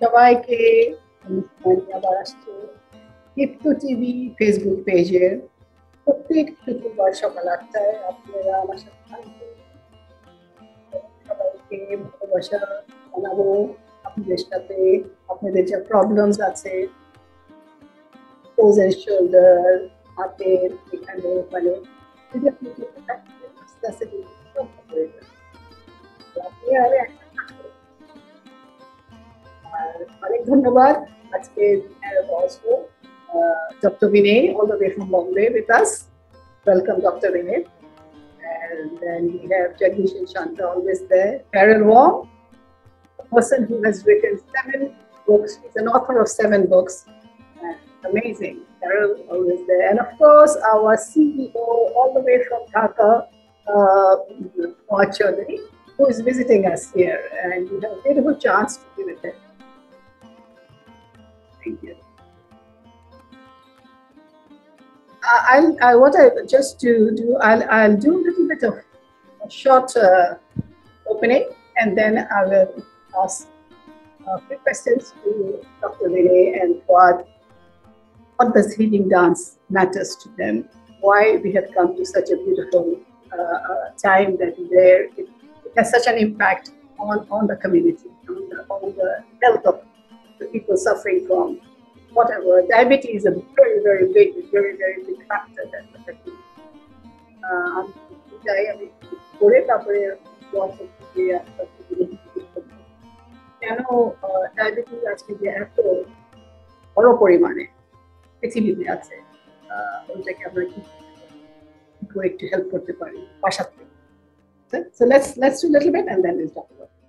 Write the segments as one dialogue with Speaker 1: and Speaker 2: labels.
Speaker 1: সবাইকে আবার আসছে দীপ্ত টিভি ফেসবুক পেজে প্রত্যেক শুক্রবার সকাল 8টায় আপনারা আমার সাথে থাকবেন। সবাইকে ভালোবাসা জানাবো আপনাদের সাথে। আপনাদের যে প্রবলেমস আছে পোজের শোল্ডার হাতের এখানে মানে যদি আপনি করতে থাকবেন আস্তে আস্তে সব হয়ে যাবে। আপনি আর একটা কাজ করুন। অনেক ধন্যবাদ। আজকে also Dr. Vinay all the way from Bombay with us. Welcome Dr. Vinay. And then we have Jagdish and Shanta always there. Carol Wong, a person who has written 7 books. He's an author of 7 books. Amazing. Carol always there. And of course our CEO all the way from Dhaka, Chaudhary, who is visiting us here. And we have a beautiful chance to be with him. Thank you. What I just to do, I'll do a little bit of a short opening, and then I will ask a few questions to Dr. Vinay and what does healing dance matters to them, why we have come to such a beautiful time that it has such an impact on the community, on the health of the people suffering from whatever. Diabetes is a very, very big factor that affects people. কেন diabetes আজকে যে এত বড় পরিমাণে পৃথিবীতে আছে, ওইটাকে আমরা কি করে একটু হেল্প করতে পারি বাসা থেকে। So let's do a little bit and then we'll talk about it.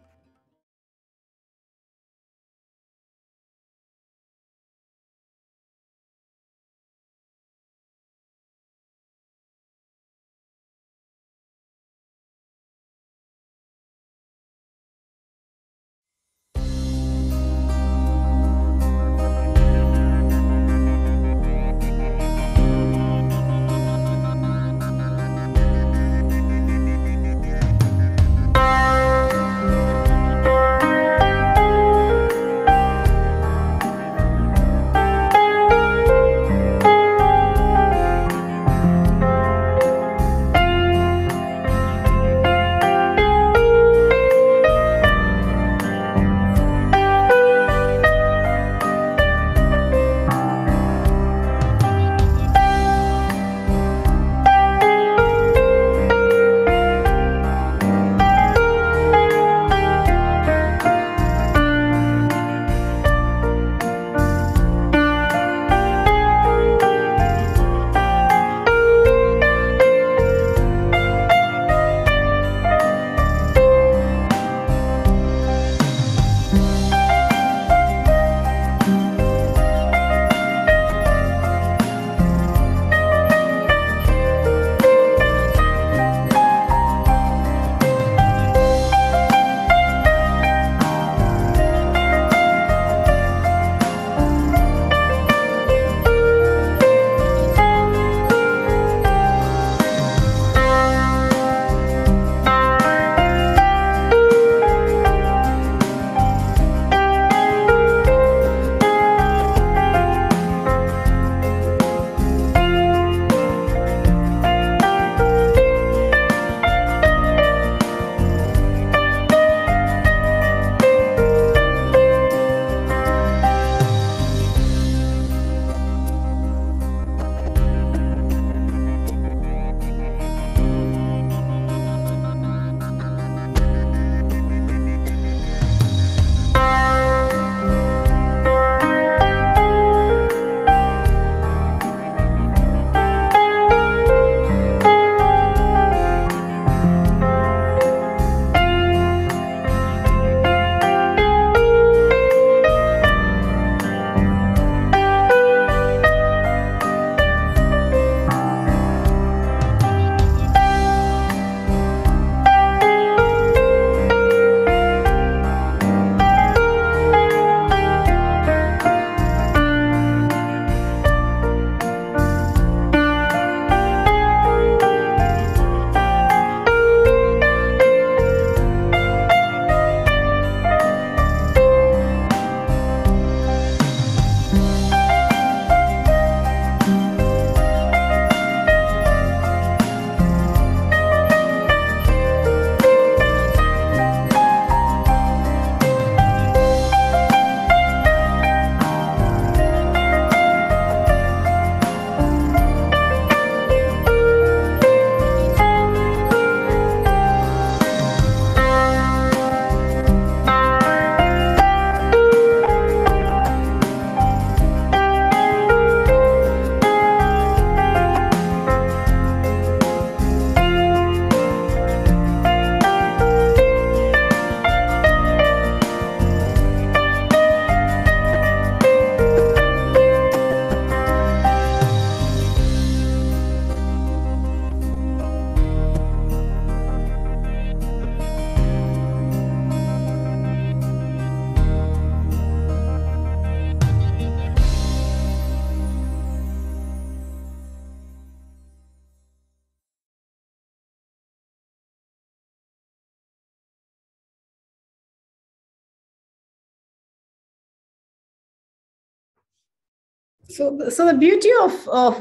Speaker 1: So the beauty of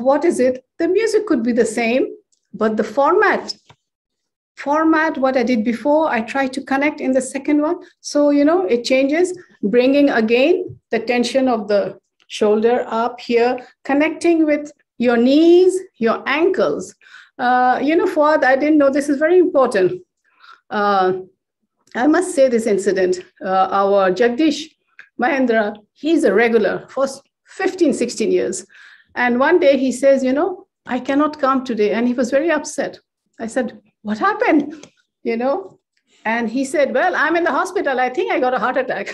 Speaker 1: what is it? The music could be the same, but the format, what I did before, I try to connect in the second one. So, it changes, bringing again the tension of the shoulder up here, connecting with your knees, your ankles. Fuad, I didn't know this is very important. I must say this incident. Our Jagdish Mahendra, he's a regular for 15, 16 years. And one day he says, I cannot come today. And he was very upset. I said, what happened? And he said, well, I'm in the hospital. I think I got a heart attack.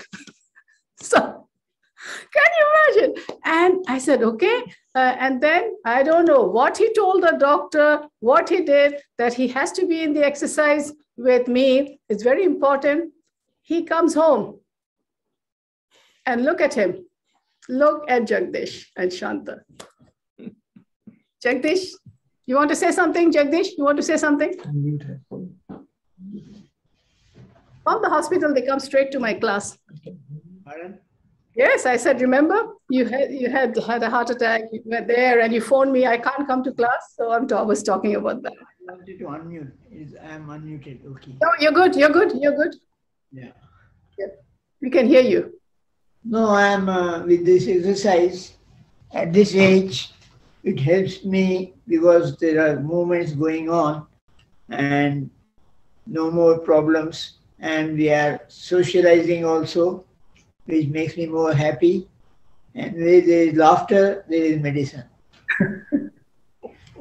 Speaker 1: So can you imagine? And I said, okay. And then I don't know what he told the doctor, what he did, that he has to be in the exercise with me. It's very important. He comes home and look at him. Look at Jagdish and Shanta. Jagdish, you want to say something? Jagdish, you want to say something? From the hospital, they come straight to my class.
Speaker 2: Pardon?
Speaker 1: Yes, I said, remember, you had a heart attack, you were there and you phoned me, I can't come to class. So I was talking about that.
Speaker 2: I wanted to unmute. I'm unmuted. Okay.
Speaker 1: No, you're good.
Speaker 2: Yeah.
Speaker 1: We can hear you.
Speaker 2: No, I'm with this exercise. At this age, it helps me because there are movements going on and no more problems. And we are socializing also, which makes me more happy. And where there is laughter, there is medicine.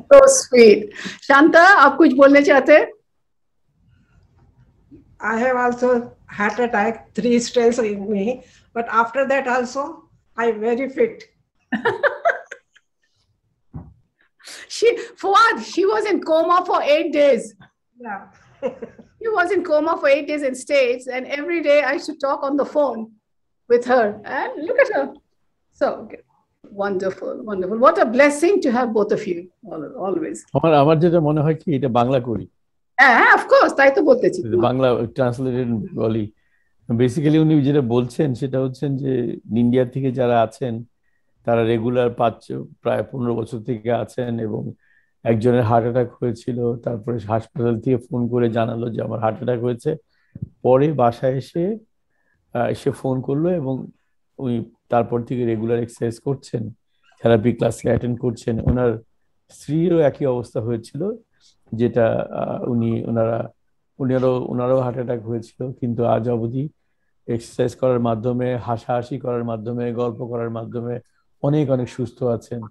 Speaker 1: So sweet. Shanta, आप कुछ बोलने चाहते?
Speaker 3: I have also heart attack, 3 strokes in me, but after that also, I'm very fit.
Speaker 1: Fuad, she was in coma for 8 days.
Speaker 3: Yeah.
Speaker 1: She was in coma for 8 days in States, and every day I used to talk on the phone with her. And look at her. So okay. Wonderful. What a blessing to have both of you, always.
Speaker 4: আমার যেটা মনে হয় কি এটা বাংলা করি।
Speaker 1: Of course, তাই তো বলতেছি।
Speaker 4: Bangla translated Bengali. বেসিক্যালি উনি যেটা বলছেন সেটা হচ্ছেন যে ইন্ডিয়া থেকে যারা আছেন তারা রেগুলার প্রায় 15 বছর থেকে আছেন এবং একজনের হার্ট অ্যাটাক হয়েছিল, তারপরে হাসপাতাল থেকে ফোন করে জানালো যে আমার হার্ট অ্যাটাক হয়েছে। পরে বাসায় এসে ফোন করলো এবং উনি তারপর থেকে রেগুলার এক্সারসাইজ করছেন, থেরাপি ক্লাস অ্যাটেন্ড করছেন। ওনার স্ত্রীরও একই অবস্থা হয়েছিল, যেটা ওনারও হার্ট অ্যাটাক হয়েছিল, কিন্তু আজ অবধি এক্সারসাইজ করার মাধ্যমে, হাসাহাসি করার মাধ্যমে, গল্প করার মাধ্যমে অনেক সুস্থ আছেন।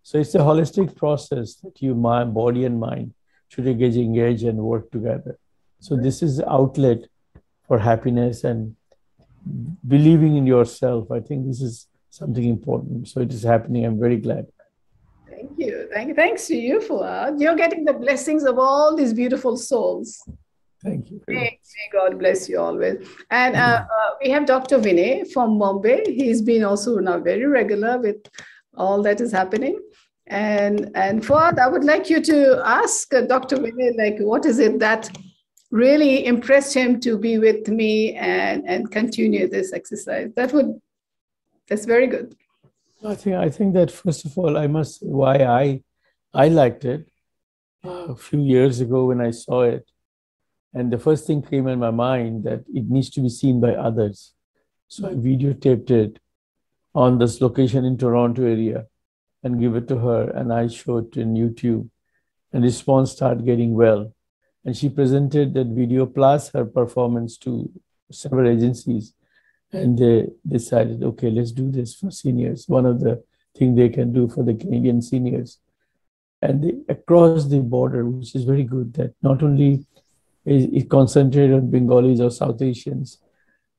Speaker 4: So it's a holistic process that my body and mind should engage and work together. So this is the outlet for happiness and believing in yourself. I think this is something important. So it is happening. I'm very glad.
Speaker 1: Thank you. Thanks to you, Fuad. You're getting the blessings of all these beautiful souls.
Speaker 4: Thank you.
Speaker 1: May God bless you always. And we have Dr. Vinay from Bombay. He's been also now very regular with all that is happening. And Fuad, I would like you to ask Dr. Vinay, like, what is it that really impressed him to be with me and continue this exercise? That's very good.
Speaker 4: I think that first of all, I must say why I liked it a few years ago when I saw it. And the first thing came in my mind that it needs to be seen by others. So I videotaped it on this location in Toronto area and give it to her, and I showed it in YouTube, and response started getting well. And she presented that video plus her performance to several agencies, and they decided, okay, let's do this for seniors. One of the things they can do for the Canadian seniors. And across the border, which is very good, that not only is it concentrated on Bengalis or South Asians,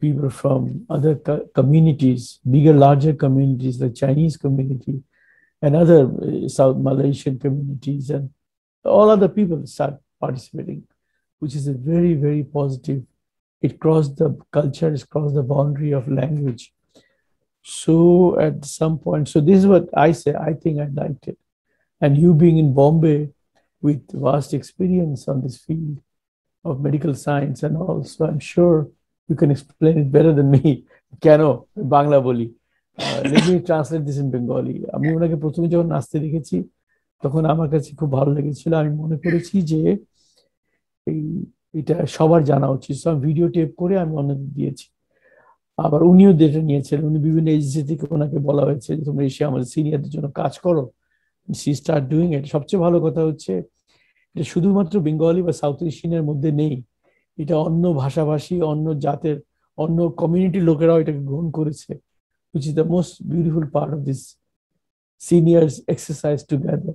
Speaker 4: people from other communities, bigger, larger communities, the Chinese community, and other South Malaysian communities, and all other people start participating, which is a very, very positive. It crossed the culture, it crossed the boundary of language. So at some point, so this is what I say, I think I liked it. And you being in Bombay with vast experience on this field of medical science and all, so I'm sure you can explain it better than me. Keno, Bangla boli. Let me translate this in Bengali. আমি ওনাকে প্রথমে যখন নাচতে দেখেছি তখন আমার কাছে খুব ভালো লেগেছিল। আমি মনে করেছি যে এটা সবার জানা উচিত, সব ভিডিও টেপ করে আমি অন্যদের দিয়েছি। আবার উনিও ডেটা নিয়েছেন, উনি বিভিন্ন এজেন্সি থেকে ওনাকে বলা হয়েছে যে তোমরা এসে আমাদের সিনিয়রদের জন্য কাজ করো, সি স্টার্ট ডুইং ইট। সবচেয়ে ভালো কথা হচ্ছে এটা শুধুমাত্র বেঙ্গলি বা সাউথ এশিয়ানের মধ্যে নেই, এটা অন্য ভাষাভাষী, অন্য জাতের, অন্য কমিউনিটির লোকেরাও এটাকে গ্রহণ করেছে, which is the most beautiful part of this seniors exercise together.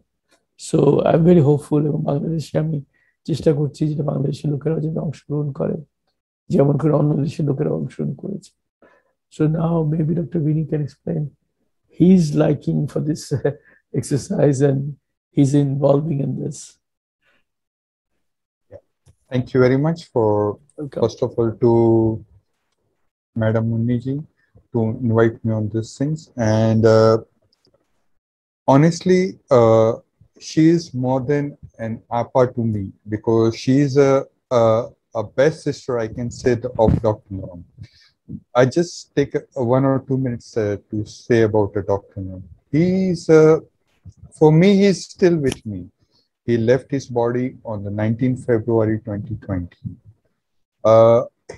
Speaker 4: So I'm very hopeful এবং বাংলাদেশে আমি চেষ্টা করছি যেটা বাংলাদেশের লোকেরাও যেন অংশগ্রহণ করে যেমন করে অন্য দেশের লোকেরা অংশগ্রহণ করেছে। So now maybe Dr. Vini can explain his liking for this exercise and his involving in this.
Speaker 5: Thank you very much for,
Speaker 4: Welcome.
Speaker 5: first of all, to Madam Munni ji to invite me on these things. And honestly, she is more than an appa to me because she is a best sister, I can say, of Dr. Naram. I just take 1 or 2 minutes to say about Dr. Naram. He's, for me, he's still with me. He left his body on the 19th February 2020.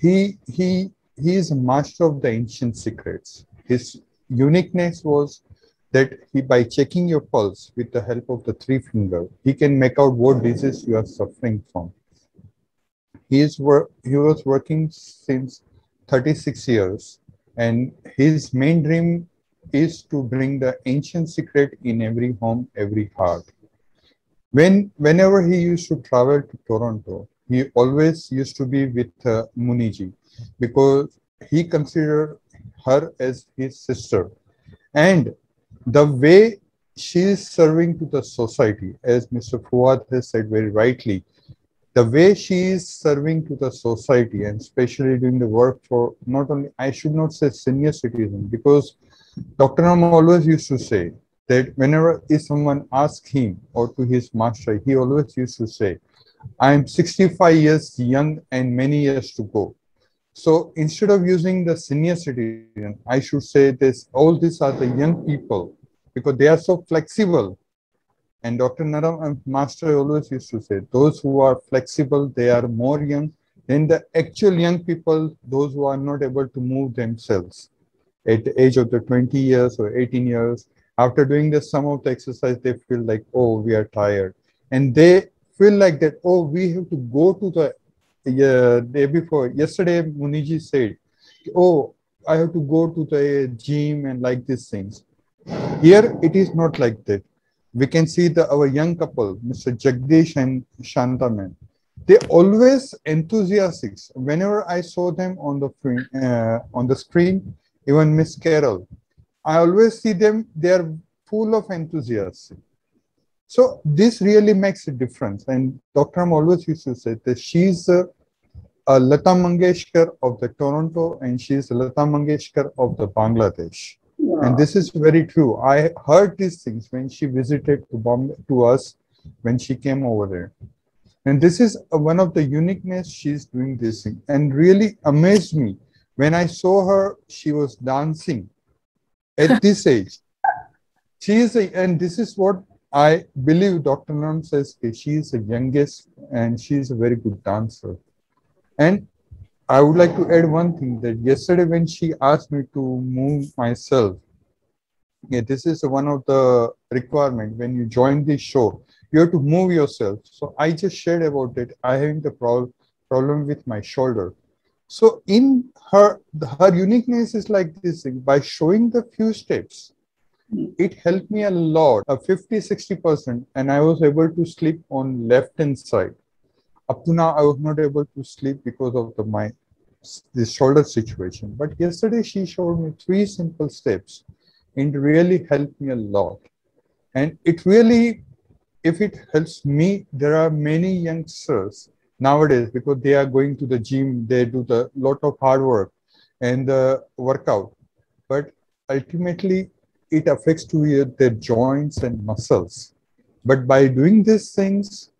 Speaker 5: He is a master of the ancient secrets. His uniqueness was that he, by checking your pulse with the help of the 3 finger, he can make out what disease you are suffering from. He was working since 36 years, and his main dream is to bring the ancient secret in every home, every heart. Whenever he used to travel to Toronto, he always used to be with Munni ji because he considered her as his sister. And the way she is serving to the society, as Mr. Fuad has said very rightly, the way she is serving to the society, and especially doing the work for not only, I should not say senior citizens, because Dr. Ram always used to say that whenever if someone asks him or to his master, he always used to say, I am 65 years young and many years to go. So instead of using the senior citizen, I should say this, all these are the young people because they are so flexible. And Dr. Naram and Master always used to say, those who are flexible, they are more young than the actual young people, those who are not able to move themselves at the age of the 20 years or 18 years. After doing some of the exercise, they feel like, oh, we are tired. And they feel like that, oh, we have to go to the day before. Yesterday, Muniji said, oh, I have to go to the gym and like these things. Here, it is not like that. We can see our young couple, Mr. Jagdish and Shantaman. They always enthusiastic. Whenever I saw them on the screen, even Miss Carol, I always see them, they are full of enthusiasm. So this really makes a difference. And Dr. Ram always used to say that she's a Lata Mangeshkar of the Toronto and she's a Lata Mangeshkar of the Bangladesh.
Speaker 1: Wow.
Speaker 5: And this is very true. I heard these things when she visited to us when she came over there. And this is one of the uniqueness she's doing this thing. And really amazed me when I saw her, she was dancing at this age. She is and this is what I believe Dr. Naram says, she is the youngest and she is a very good dancer. And I would like to add one thing that yesterday when she asked me to move myself, this is one of the requirements when you join this show, you have to move yourself. So I just shared about it. I having the problem with my shoulder. So in her uniqueness is like this thing. By showing the few steps, it helped me a lot, 50-60%, and I was able to sleep on left hand side. Up to now, I was not able to sleep because of this shoulder situation. But yesterday, she showed me 3 simple steps, and it really helped me a lot. And it really, if it helps me, there are many youngsters nowadays because they are going to the gym, they do the lot of hard work and the workout, but ultimately it affects to their joints and muscles. But by doing these things,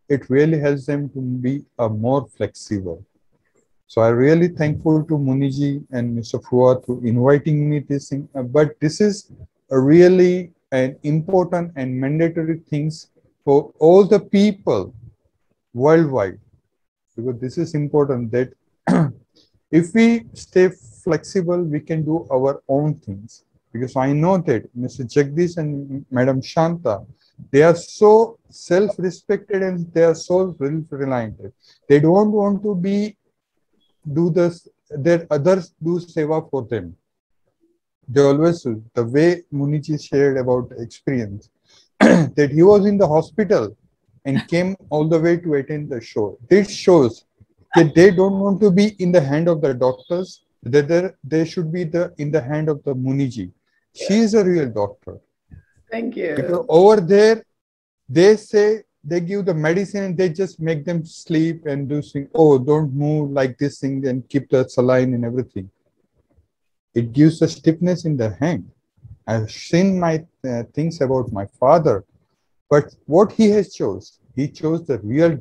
Speaker 5: it really helps them to be more flexible. So I'm really thankful to Muniji and Mr. Fuad to inviting me this thing. But this is a really an important and mandatory things for all the people worldwide, because this is important that if we stay flexible, we can do our own things. Because I know that Mr. Jagdish and Madam Shanta, they are so self-respected and they are so self-reliant. They don't want to do this, that others do seva for them. They always, the way Muniji shared about the experience, that he was in the hospital and came all the way to attend the show. This shows that they don't want to be in the hand of the doctors, that they should be in the hand of the Muniji. She is a real doctor.
Speaker 1: Thank you.
Speaker 5: Because over there, they say, they give the medicine and they just make them sleep and do things. Oh, don't move like this thing and keep the saline and everything. It gives a stiffness in the hand. I've seen my things about my father, but what he chose the real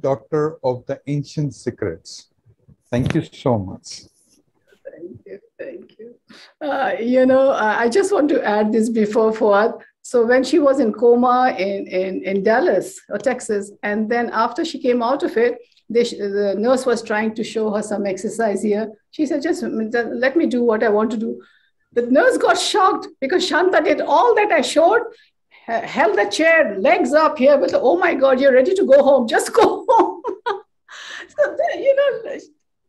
Speaker 5: doctor of the ancient secrets. Thank you so much.
Speaker 1: Thank you. I just want to add this before Fuad. So when she was in coma in Dallas or Texas, and then after she came out of it, the nurse was trying to show her some exercise here. She said, just let me do what I want to do. The nurse got shocked because Shanta did all that I showed, held the chair, legs up here, but oh my God, you're ready to go home. Just go home. So,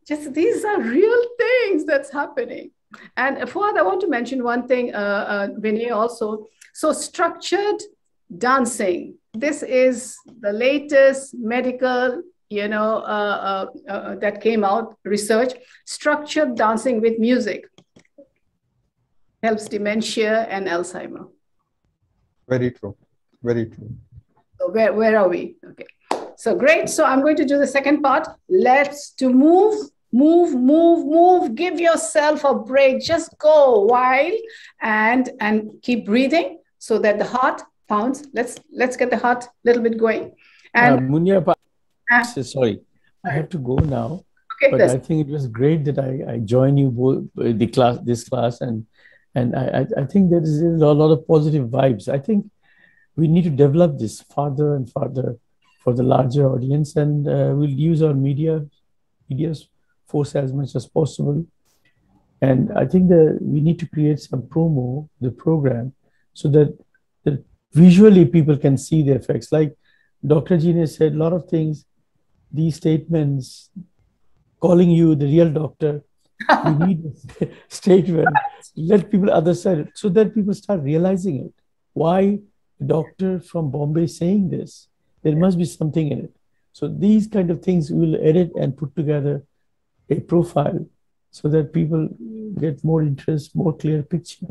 Speaker 1: just these are real things that's happening. And Fuad, I want to mention one thing, Vinay also. So structured dancing. This is the latest medical, that came out, research. Structured dancing with music helps dementia and Alzheimer.
Speaker 5: Very true. Very true.
Speaker 1: So where are we? Okay. So great. So I'm going to do the second part. Let's move. Give yourself a break. Just go a while and keep breathing so that the heart pounds. Let's get the heart a little bit going. And
Speaker 4: Munya, sorry, I have to go now.
Speaker 1: Okay,
Speaker 4: but I think it was great that I joined you both this class, and I think there is a lot of positive vibes. I think we need to develop this farther and farther for the larger audience, and we'll use our media's force as much as possible. And I think that we need to create some promo, the program, so that visually people can see the effects. Like Dr. Jean said, a lot of things, these statements, calling you the real doctor, we need a statement, let people understand it, so that people start realizing it. Why a doctor from Bombay is saying this? There must be something in it. So these kind of things we'll edit and put together a profile so that people get more interest, more clear picture.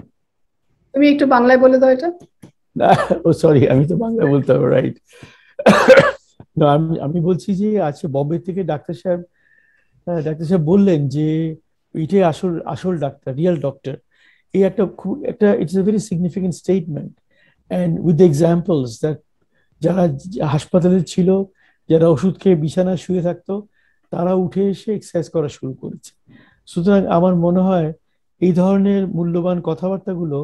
Speaker 1: তুমি একটু বাংলায় বলে দাও এটা?
Speaker 4: Oh sorry, আমি তো বাংলা বলতে হবে, right? No, আমি বলছি যে আজকে বম্বে থেকে ডাক্তার সাহেব বললেন যে এটাই আসল ডাক্তার, রিয়েল ডক্টর। এই একটা it's a very significant statement, and with the examples that যারা হাসপাতালে ছিল, যারা ওষুধ খেয়ে বিছানায় শুয়ে থাকতো, তারা উঠে এসে এক্সারসাইজ করা শুরু করেছে। সুতরাং আমার মনে হয় এই ধরনের মূল্যবান কথাবার্তাগুলো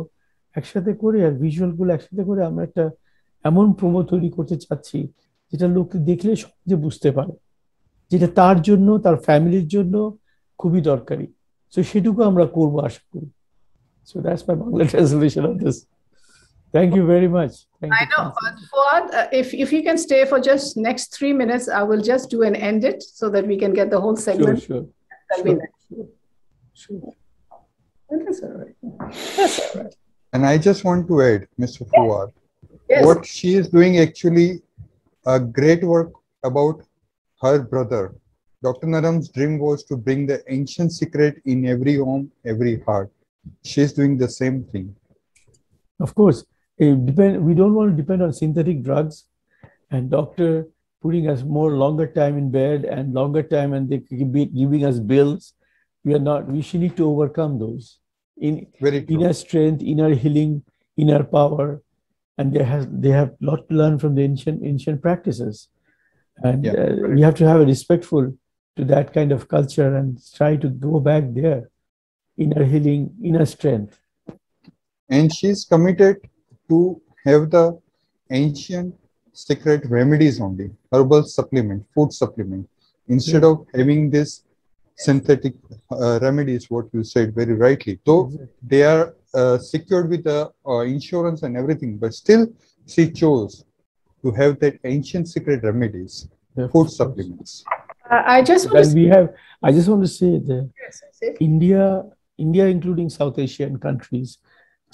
Speaker 4: একসাথে করে আর ভিজুয়ালগুলো একসাথে করে আমরা একটা এমন প্রোমো তৈরি করতে চাচ্ছি যেটা লোক দেখলে সহজে বুঝতে পারে, যেটা তার জন্য, তার ফ্যামিলির জন্য খুবই দরকারি। সো সেটুকু আমরা করবো আশা করি। So that's my Bangla translation of this. Thank you very much.
Speaker 1: I know, Fuad, if you can stay for just next 3 minutes, I will just do and end it so that we can get the whole segment.
Speaker 4: Sure.
Speaker 1: That'll be nice.
Speaker 4: Sure.
Speaker 1: That's all right. That's all right.
Speaker 5: And I just want to add, Mr. Fuad,
Speaker 1: Yes.
Speaker 5: what she is doing actually a great work about her brother. Dr. Naram's dream was to bring the ancient secret in every home, every heart. She's doing the same thing.
Speaker 4: Of course, we don't want to depend on synthetic drugs and doctor putting us longer time in bed and longer time, and they could be giving us bills. We should need to overcome those. Inner strength, inner healing, inner power, and they have a lot to learn from the ancient practices. And we have to have a respectful to that kind of culture and try to go back there, inner healing, inner strength.
Speaker 5: And she's committed to have the ancient secret remedies only, herbal supplement, food supplement, instead of having this synthetic remedies, what you said very rightly. Though they are secured with the insurance and everything, but still she chose to have that ancient secret remedies, food supplements.
Speaker 1: I just want
Speaker 4: to say that India, including South Asian countries,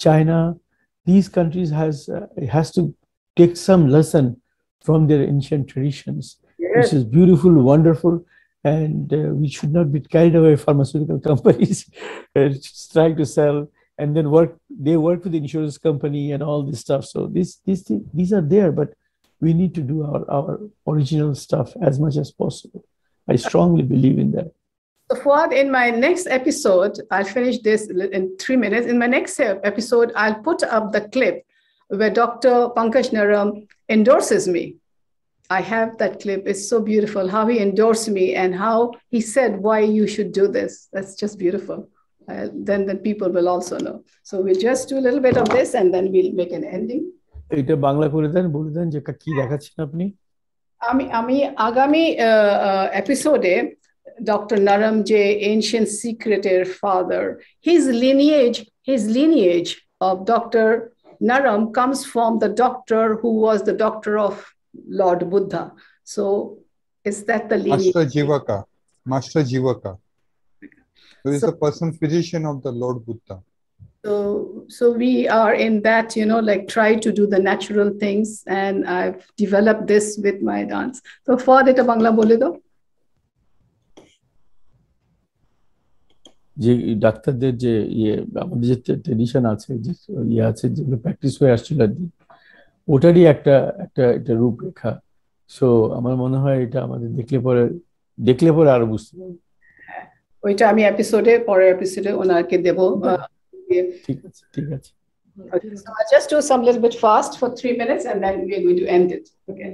Speaker 4: China, these countries has to take some lesson from their ancient traditions, which is beautiful, wonderful, and we should not be carried away. Pharmaceutical companies trying to sell, and then they work with the insurance company and all this stuff. So these are there, but we need to do our original stuff as much as possible. I strongly believe in that.
Speaker 1: So Fuad, in my next episode, I'll finish this in 3 minutes. In my next episode, I'll put up the clip where Dr. Pankaj Naram endorses me. I have that clip. It's so beautiful how he endorsed me and how he said why you should do this. That's just beautiful. Then people will also know. So we'll just do a little bit of this and then we'll make an ending.
Speaker 4: এটা বাংলা করে দেন, বলে দেন যে কি দেখাচ্ছেন আপনি।
Speaker 1: আমি আগামী এপিসোডে Dr. Naram J, ancient secreter father, his lineage of Dr. Naram comes from the doctor who was the doctor of Lord Buddha. So is that the lineage?
Speaker 5: Master Jivaka. So is the person physician of the Lord Buddha.
Speaker 1: So we are in that, like try to do the natural things, and I've developed this with my dance. So for that, Bangla bole do.
Speaker 4: যে ডাক্তারদের যে আমাদের যে tradition আছে, যে আছে যেগুলো practice হয়ে আসছিল আর কি, ওটারই একটা রূপরেখা। সো আমার মনে হয় এটা আমাদের দেখলে পরে আরো বুঝতে পারবো।
Speaker 1: ওইটা আমি পরের এপিসোডে ওনাকে দেব।
Speaker 4: ঠিক আছে।
Speaker 1: Okay, so I'll just do some little bit fast for 3 minutes and then we're going to end it. Okay.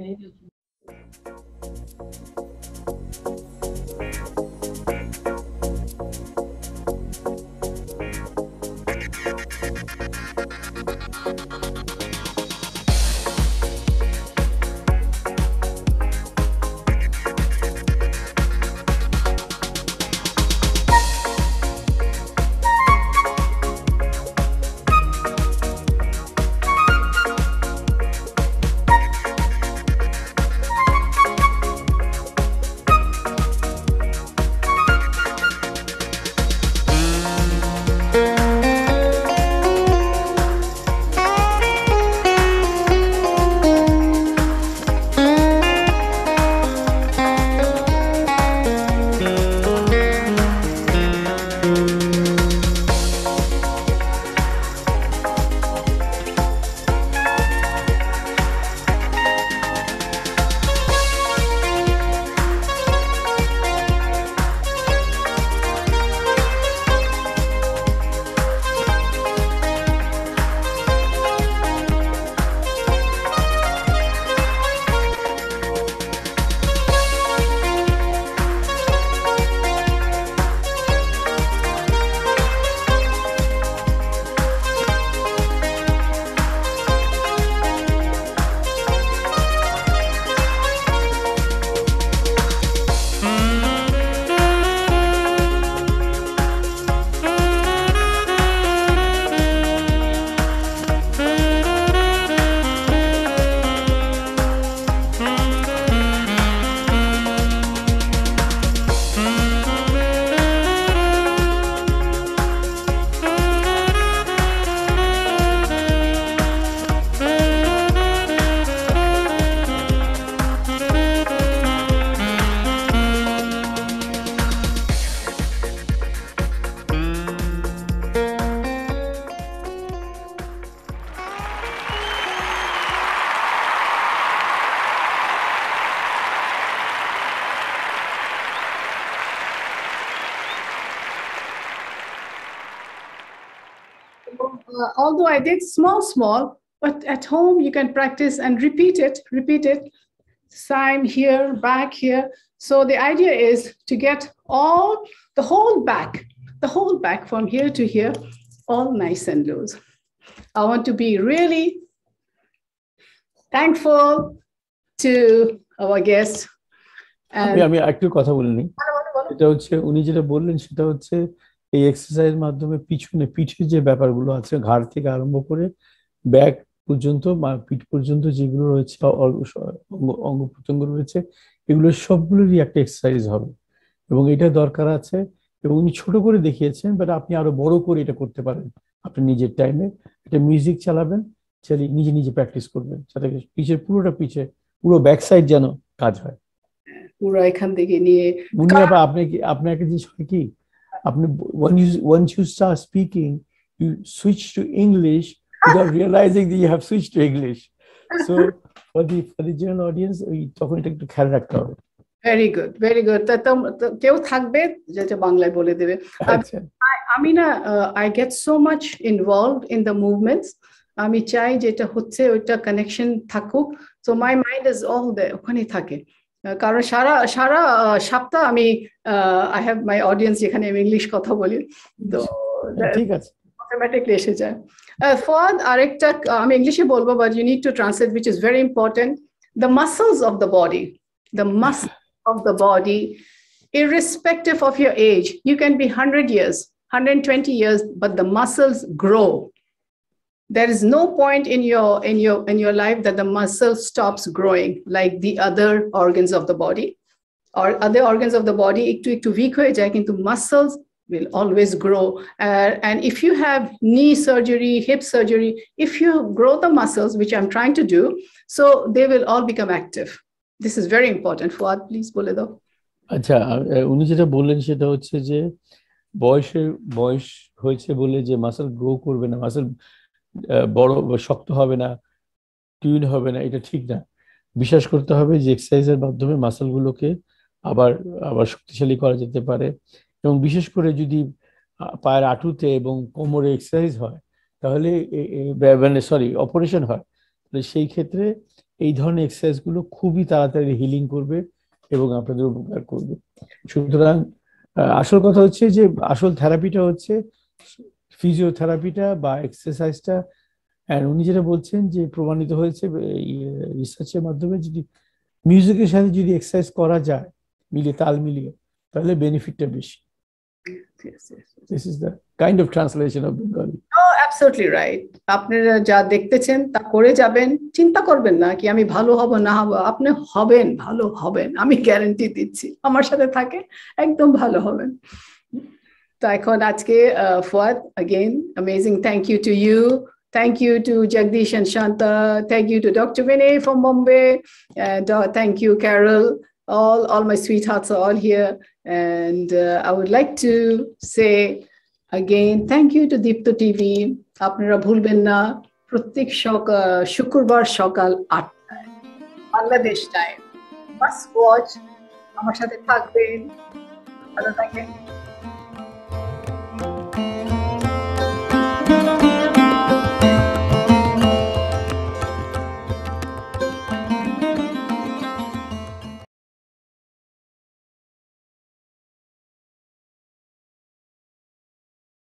Speaker 1: Although I did small, but at home you can practice and repeat it. same here, back here. So the idea is to get the whole back from here to here, all nice and loose. I want to be really thankful to our guest.
Speaker 4: আমি একটু কথা বলিনি, এটা হচ্ছে উনি যেটা বললেন সেটা হচ্ছে এই এক্সারসাইজের মাধ্যমে পিঠের যে ব্যাপারগুলো আছে, ঘাড় থেকে আরম্ভ করে ব্যাক পর্যন্ত, পিঠ পর্যন্ত যেগুলো রয়েছে অঙ্গ প্রত্যঙ্গ রয়েছে, এগুলো সবগুলোরই একটা এক্সারসাইজ হবে এবং এটা দরকার আছে। এবং উনি ছোট করে দেখিয়েছেন, বাট আপনি আরো বড় করে এটা করতে পারেন। আপনি নিজের টাইমে এটা মিউজিক চালাবেন, চালিয়ে নিজে নিজে প্র্যাকটিস করবেন, যাতে পুরো ব্যাক সাইড যেন কাজ হয়,
Speaker 1: পুরো এখান থেকে নিয়ে।
Speaker 4: মুন্নি আপা, আপনার একটা জিনিস হয় কি, আপনি once you start speaking, you switch to English without realizing that you have switched to English. So for the general audience, তখন এটা একটু খেয়াল রাখতে হবে।
Speaker 1: Very good, very good. কেউ থাকবে যেটা বাংলায় বলে দেবে। আমি না, I get so much involved in the movements. আমি চাই যেটা হচ্ছে ওইটা কানেকশন থাকুক। So my mind is all there, ওখানেই থাকে। কারণ সারা সপ্তাহ আমি I have my audience যেখানে আমি ইংলিশ কথা বলি, তো
Speaker 4: ঠিক আছে,
Speaker 1: অটোমেটিকলি এসে যায়। ফর আরেকটা আমি ইংলিশে বলবো, but you need to translate, which is very important. The muscles of the body, the muscles of the body, irrespective of your age, you can be 100 years, 120 years, but the muscles grow. There is no point in your life that the muscle stops growing like the other organs of the body, or other organs of the body একটু weak হয়ে যায়, কিন্তু muscles will always grow. And if you have knee surgery, hip surgery, if you grow the muscles, which I'm trying to do, so they will all become active. This is very important. Fuad, please বলে দাও।
Speaker 4: আচ্ছা, উনি যেটা বললেন সেটা হচ্ছে যে বয়স হয়েছে বলে যে মাসল গ্রো করবে না, মাসল বড় শক্ত হবে না, টিউন হবে না, এটা ঠিক না। বিশ্বাস করতে হবে যে এক্সারসাইজের মাধ্যমে মাসলগুলোকে আবার শক্তিশালী করা যেতে পারে। এবং বিশেষ করে যদি পায়ের হাঁটুতে এবং কোমরে এক্সারসাইজ হয়, তাহলে অপারেশন হয়, তাহলে সেই ক্ষেত্রে এই ধরনের এক্সারসাইজগুলো খুবই তাড়াতাড়ি হিলিং করবে এবং আপনাদের উপকার করবে। সুতরাং আসল কথা হচ্ছে যে আসল থেরাপিটা হচ্ছে ফিজিওথেরাপিটা বা এক্সারসাইজটা। আর উনি যেটা বলছেন যে প্রমাণিত হয়েছে রিসার্চের মাধ্যমে, যদি মিউজিকের সাথে যদি এক্সারসাইজ করা যায় তাল মিলিয়ে, তাহলে বেনিফিটটা বেশি। This is the kind of translation of Bengali.
Speaker 1: Oh, absolutely right. আপনারা যা দেখতেছেন তা করে যাবেন, চিন্তা করবেন না কি আমি ভালো হব না হব, আপনি হবেন, ভালো হবেন, আমি গ্যারান্টি দিচ্ছি। আমার সাথে থাকে একদম ভালো হবেন। তো এখন আজকে Fuad, again amazing, thank you to you, thank you to Jagdish and Shanta, thank you to Dr. Vinay from Bombay, and thank you Carol. All my sweethearts are all here, and I would like to say again thank you to Deepto TV. আপনারা ভুলবেন না, প্রত্যেক শুক্রবার সকাল 8টায় Bangladesh time, must watch. আমার সাথে থাকবেন, ভালো থাকেন।